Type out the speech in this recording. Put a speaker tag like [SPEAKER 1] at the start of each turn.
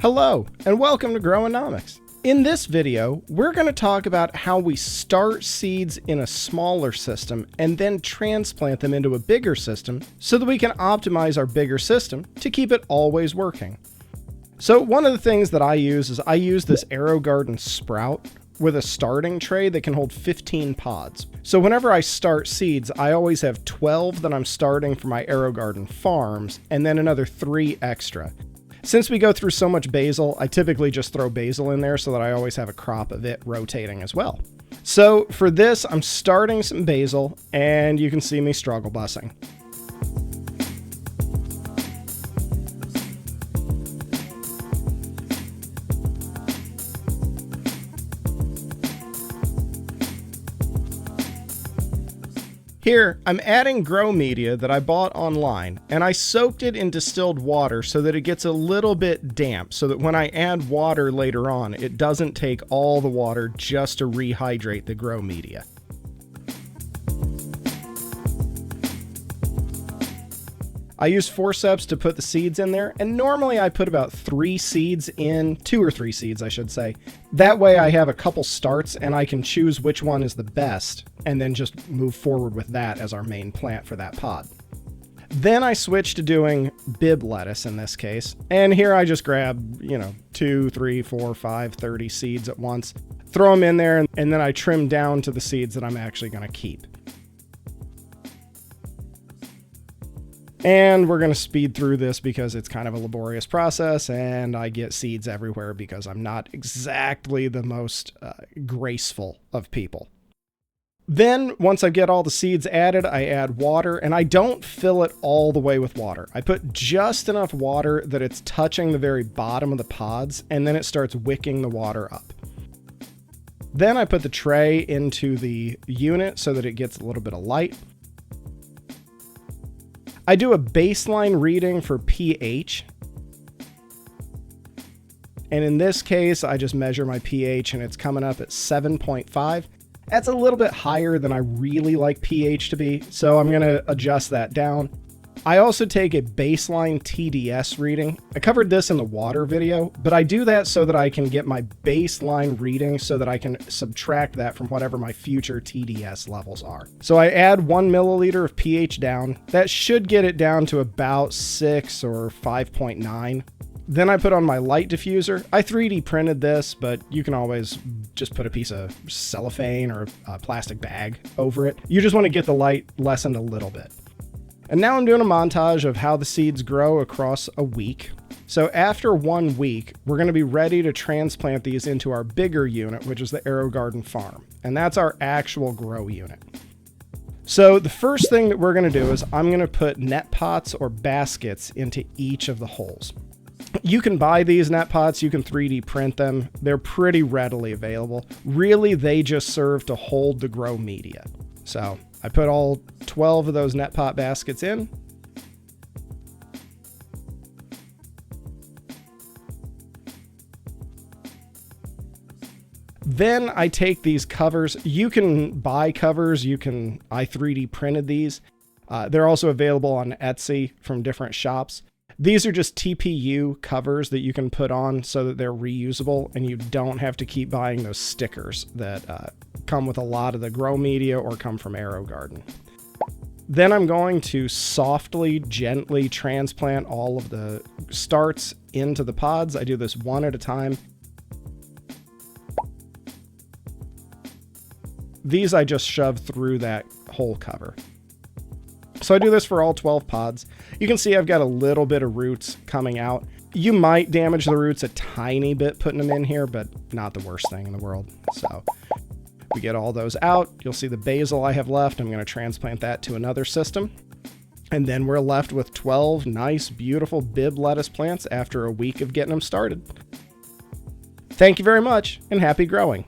[SPEAKER 1] Hello, and welcome to Growonomics. In this video, we're going to talk about how we start seeds in a smaller system and then transplant them into a bigger system so that we can optimize our bigger system to keep it always working. So one of the things that I use is I use this Aerogarden Sprout with a starting tray that can hold 15 pods. So whenever I start seeds, I always have 12 that I'm starting for my Aerogarden Farms and then another 3 extra. Since we go through so much basil, I typically just throw basil in there so that I always have a crop of it rotating as well. So for this, I'm starting some basil, and you can see me struggle bussing. Here, I'm adding grow media that I bought online, and I soaked it in distilled water so that it gets a little bit damp, so that when I add water later on, it doesn't take all the water just to rehydrate the grow media. I use forceps to put the seeds in there, and normally I put about 3 seeds in, 2 or 3 seeds I should say. That way I have a couple starts and I can choose which one is the best, and then just move forward with that as our main plant for that pod. Then I switch to doing bibb lettuce in this case, and here I just grab, 2, 3, 4, 5, 30 seeds at once, throw them in there, and then I trim down to the seeds that I'm actually going to keep. And we're going to speed through this because it's kind of a laborious process and I get seeds everywhere because I'm not exactly the most graceful of people. Then once I get all the seeds added, I add water, and I don't fill it all the way with water. I put just enough water that it's touching the very bottom of the pods, and then it starts wicking the water up. Then I put the tray into the unit so that it gets a little bit of light. I do a baseline reading for pH, and in this case I just measure my pH and it's coming up at 7.5. That's a little bit higher than I really like pH to be, so I'm going to adjust that down. I also take a baseline TDS reading. I covered this in the water video, but I do that so that I can get my baseline reading so that I can subtract that from whatever my future TDS levels are. So I add 1 milliliter of pH down. That should get it down to about 6 or 5.9. Then I put on my light diffuser. I 3D printed this, but you can always just put a piece of cellophane or a plastic bag over it. You just want to get the light lessened a little bit. And now I'm doing a montage of how the seeds grow across a week. So after 1 week, we're going to be ready to transplant these into our bigger unit, which is the Aerogarden Farm. And that's our actual grow unit. So the first thing that we're going to do is I'm going to put net pots or baskets into each of the holes. You can buy these net pots, you can 3D print them. They're pretty readily available. Really, they just serve to hold the grow media. So I put all 12 of those net pot baskets in. Then I take these covers. You can buy covers. I 3D printed these. They're also available on Etsy from different shops. These are just TPU covers that you can put on so that they're reusable and you don't have to keep buying those stickers that come with a lot of the grow media or come from Aerogarden. Then I'm going to softly, gently transplant all of the starts into the pods. I do this one at a time. These I just shove through that whole cover. So I do this for all 12 pods. You can see I've got a little bit of roots coming out. You might damage the roots a tiny bit putting them in here, but not the worst thing in the world. So we get all those out. You'll see the basil I have left. I'm going to transplant that to another system. And then we're left with 12 nice, beautiful bibb lettuce plants after a week of getting them started. Thank you very much, and happy growing.